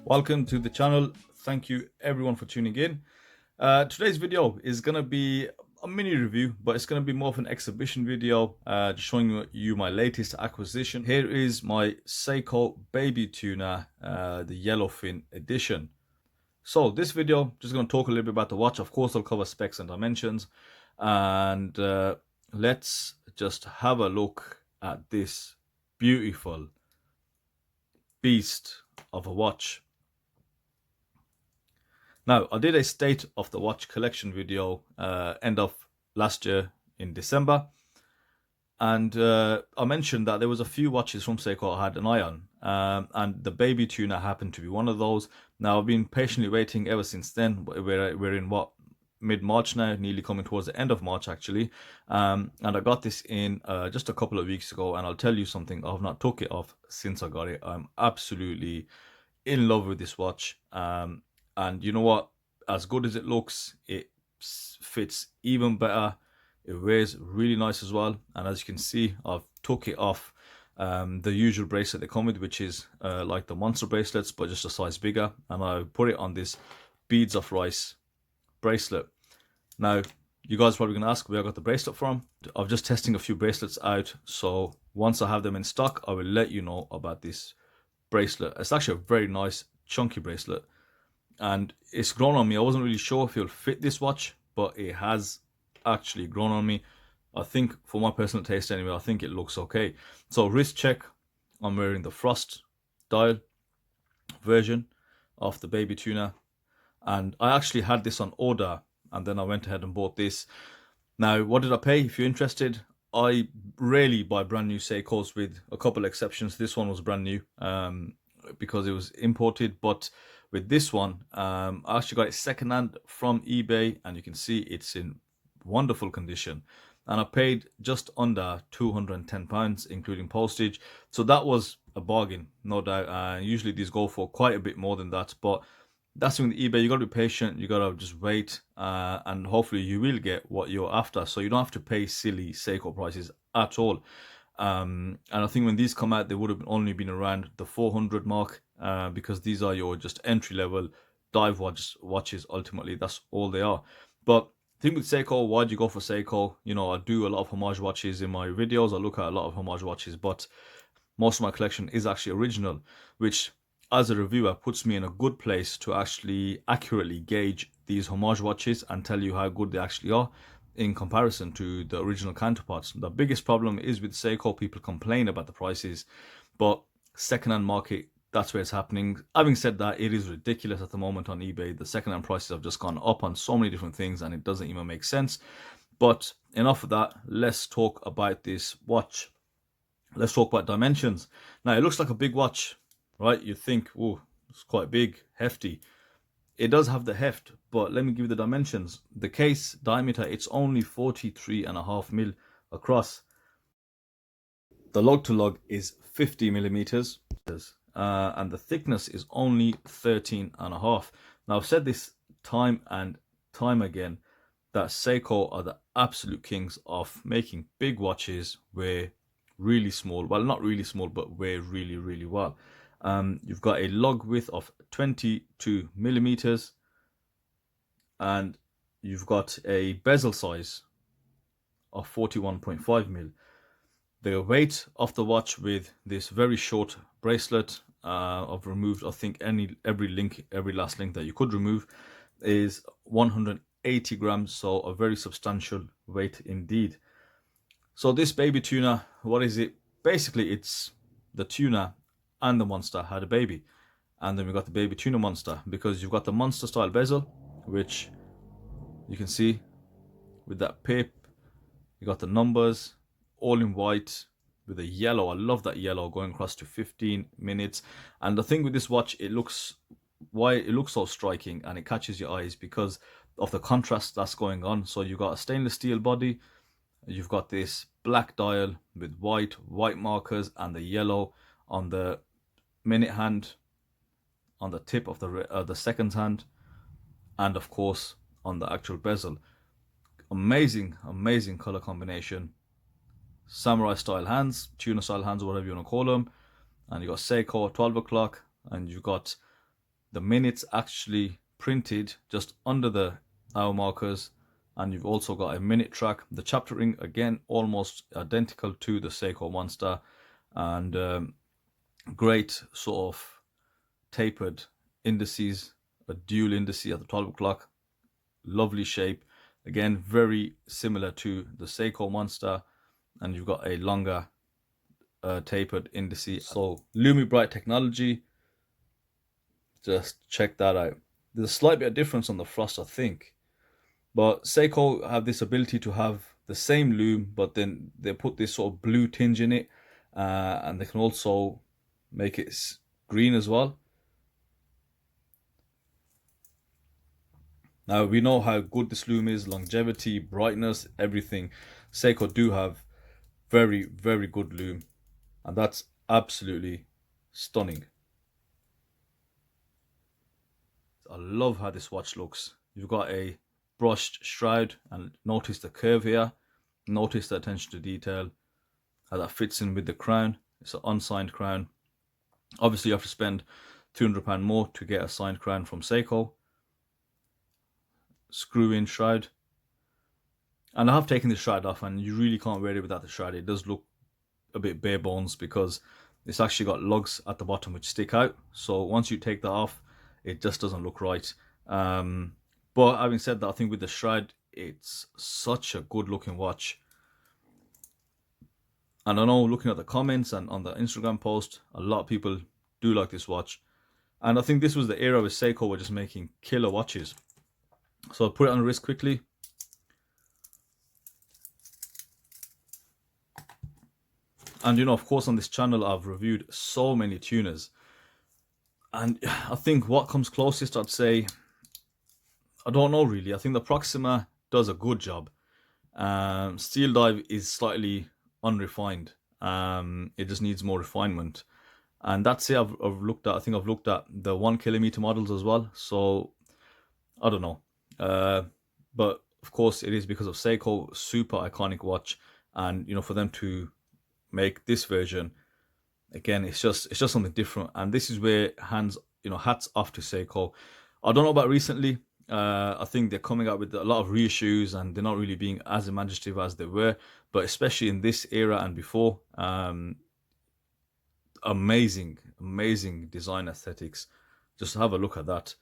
Welcome to the channel. Thank you everyone for tuning in. Today's video is going to be a mini review, but it's going to be more of an exhibition video, just showing you my latest acquisition. Here is my Seiko baby tuna, the yellowfin edition. So this video, just going to talk a little bit about the watch. Of course, I'll cover specs and dimensions, and let's just have a look at this beautiful beast of a watch. Now, I did a state of the watch collection video end of last year in December, and I mentioned that there was a few watches from Seiko I had an eye on, and the baby tuna happened to be one of those. Now, I've been patiently waiting ever since then. We're in what, mid-March now, nearly coming towards the end of March actually, and I got this in just a couple of weeks ago, and I'll tell you something, I've not took it off since I got it. I'm absolutely in love with this watch. And you know what, as good as it looks, it fits even better. It wears really nice as well, and as you can see, I've took it off the usual bracelet they come with, which is like the monster bracelets but just a size bigger, and I put it on this beads of rice bracelet. Now you guys are probably gonna ask where I got the bracelet from. I'm just testing a few bracelets out, so once I have them in stock, I will let you know about this bracelet. It's actually a very nice chunky bracelet, and it's grown on me. I wasn't really sure if it'll fit this watch, but it has actually grown on me. I think, for my personal taste anyway, I think it looks okay. So wrist check, I'm wearing the frost dial version of the baby tuna, and I actually had this on order, and then I went ahead and bought this. Now, what did I pay? If you're interested, I rarely buy brand new Seikos, with a couple of exceptions. This one was brand new because it was imported, but with this one, I actually got it secondhand from eBay, and you can see it's in wonderful condition. And I paid just under £210, including postage. So that was a bargain, no doubt. Usually these go for quite a bit more than that, but that's with eBay. You got to be patient. You got to just wait, and hopefully you will get what you're after. So you don't have to pay silly Seiko prices at all. And I think when these come out, they would have only been around the 400 mark, because these are your just entry-level dive watches. Ultimately, that's all they are. But the thing with Seiko, why do you go for Seiko? You know, I do a lot of homage watches in my videos. I look at a lot of homage watches, but most of my collection is actually original, which as a reviewer puts me in a good place to actually accurately gauge these homage watches and tell you how good they actually are in comparison to the original counterparts. The biggest problem is with Seiko, people complain about the prices, but secondhand market, that's where it's happening. Having said that, it is ridiculous at the moment on eBay. The secondhand prices have just gone up on so many different things, and it doesn't even make sense. But enough of that, let's talk about this watch. Let's talk about dimensions. Now, it looks like a big watch, right? You think, oh, it's quite big, hefty. It does have the heft, but let me give you the dimensions. The case diameter, it's only 43.5 mil across. The lug to lug is 50 millimeters, and the thickness is only 13.5. Now, I've said this time and time again that Seiko are the absolute kings of making big watches wear really small. Well, not really small, but wear really, really well. You've got a lug width of 22 millimeters, and you've got a bezel size of 41.5 mil. The weight of the watch with this very short bracelet, I've removed, I think, every last link that you could remove, is 180 grams, so a very substantial weight indeed. So this baby tuna, what is it? Basically, it's the tuna and the monster had a baby, and then we got the baby tuna monster, because you've got the monster style bezel, which you can see with that pip. You got the numbers all in white with a yellow. I love that yellow going across to 15 minutes. And the thing with this watch, why it looks so striking and it catches your eyes, because of the contrast that's going on. So you've got a stainless steel body, you've got this black dial with white markers, and the yellow on the minute hand, on the tip of the second hand, and of course on the actual bezel. Amazing color combination. Samurai style hands, tuna style hands, whatever you want to call them. And you got Seiko 12 o'clock, and you got the minutes actually printed just under the hour markers, and you've also got a minute track. The chapter ring, again, almost identical to the Seiko Monster, and great sort of tapered indices, a dual indice at the 12 o'clock, lovely shape, again very similar to the Seiko Monster, and you've got a longer tapered indice. So Lumi Bright technology, just check that out. There's a slight bit of difference on the frost, I think, but Seiko have this ability to have the same lume, but then they put this sort of blue tinge in it, and they can also make it green as well. Now, we know how good this lume is, longevity, brightness, everything. Seiko do have very, very good lume, and that's absolutely stunning. I love how this watch looks. You've got a brushed shroud, and notice the curve here. Notice the attention to detail, how that fits in with the crown. It's an unsigned crown. Obviously, you have to spend £200 more to get a signed crown from Seiko. Screw in shroud, and I have taken the shroud off, and you really can't wear it without the shroud. It does look a bit bare bones because it's actually got lugs at the bottom which stick out, so once you take that off, it just doesn't look right. But having said that, I think with the shroud, it's such a good looking watch. And I know, looking at the comments and on the Instagram post, a lot of people do like this watch, and I think this was the era where Seiko were just making killer watches. So I'll put it on the wrist quickly. And you know, of course, on this channel I've reviewed so many tuners, and I think what comes closest, I'd say, I don't know really. I think the Proxima does a good job. Steel Dive is slightly unrefined. It just needs more refinement. And that's it. I've looked at, I think I've looked at the 1 kilometer models as well. So I don't know. But of course it is because of Seiko, super iconic watch, and you know, for them to make this version, again, it's just something different. And this is where hats off to Seiko. I don't know about recently. I think they're coming out with a lot of reissues, and they're not really being as imaginative as they were, but especially in this era and before, amazing design aesthetics. Just have a look at that.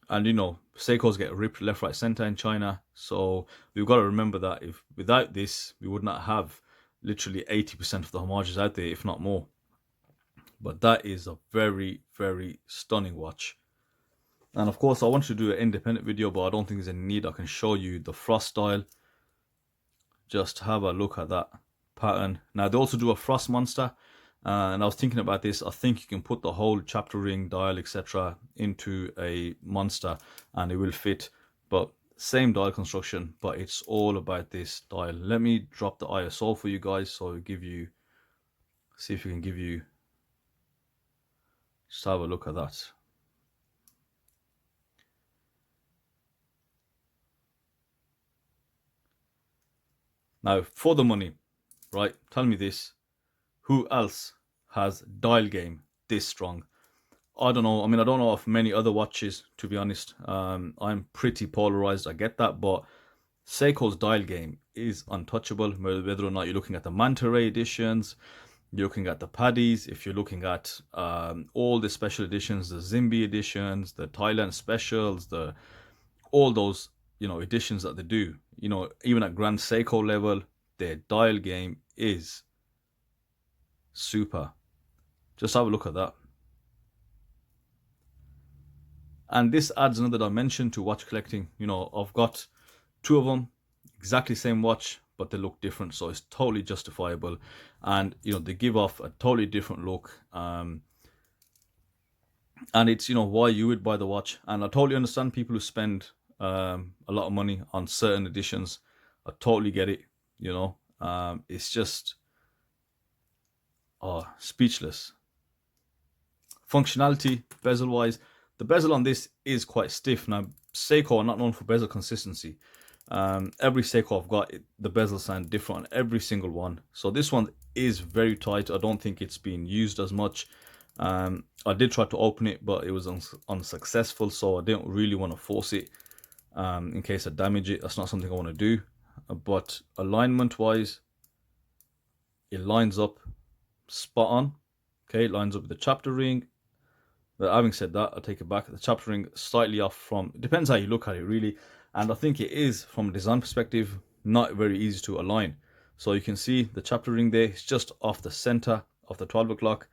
And you know, Seikos get ripped left, right, center in China, so we've got to remember that if without this, we would not have literally 80% of the homages out there, if not more. But that is a very, very stunning watch. And of course, I want to do an independent video, but I don't think there's any need. I can show you the frost style. Just have a look at that pattern. Now, they also do a frost monster. And I was thinking about this. I think you can put the whole chapter ring, dial, etc. into a monster and it will fit. But same dial construction, but it's all about this dial. Let me drop the ISO for you guys, so I'll give you, see if we can give you, just have a look at that. Now, for the money, right? Tell me this. Who else has dial game this strong? I don't know. I mean, I don't know of many other watches, to be honest. I'm pretty polarized. I get that. But Seiko's dial game is untouchable, whether or not you're looking at the Manta Ray editions, you're looking at the Paddies, if you're looking at all the special editions, the Zimbi editions, the Thailand specials, all those, you know, editions that they do, you know, even at Grand Seiko level, their dial game is super. Just have a look at that. And this adds another dimension to watch collecting. You know, I've got two of them, exactly same watch, but they look different, so it's totally justifiable. And you know, they give off a totally different look, and it's, you know, why you would buy the watch. And I totally understand people who spend a lot of money on certain editions. I totally get it, you know. It's just speechless. Functionality, bezel wise, the bezel on this is quite stiff. Now, Seiko are not known for bezel consistency. Every Seiko I've got, the bezels sound different on every single one. So this one is very tight. I don't think it's being used as much. I did try to open it, but it was unsuccessful, so I didn't really want to force it in case I damage it. That's not something I want to do. But alignment wise, it lines up spot on. Okay, it lines up with the chapter ring. But having said that, I take it back. The chapter ring slightly off from, it depends how you look at it really. And I think it is, from a design perspective, not very easy to align. So you can see the chapter ring there, it's just off the center of the 12 o'clock,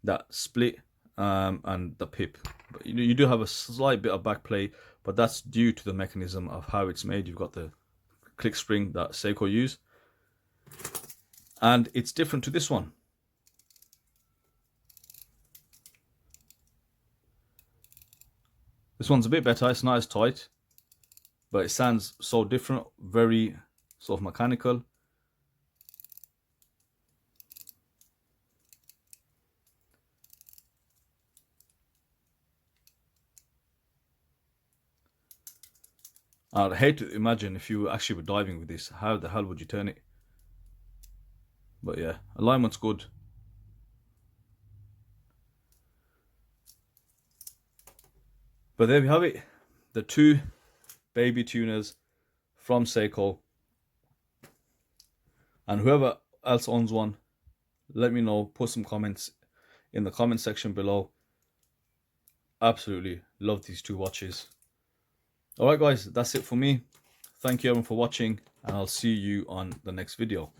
that split and the pip. But you do have a slight bit of back play, but that's due to the mechanism of how it's made. You've got the click spring that Seiko use, and it's different to this one. This one's a bit better. It's not as tight, but it sounds so different, very sort of mechanical. I'd hate to imagine if you actually were diving with this, how the hell would you turn it? But yeah, alignment's good. But there we have it, the two baby tuners from Seiko. And whoever else owns one, let me know, put some comments in the comment section below. Absolutely love these two watches. Alright guys, that's it for me. Thank you everyone for watching, and I'll see you on the next video.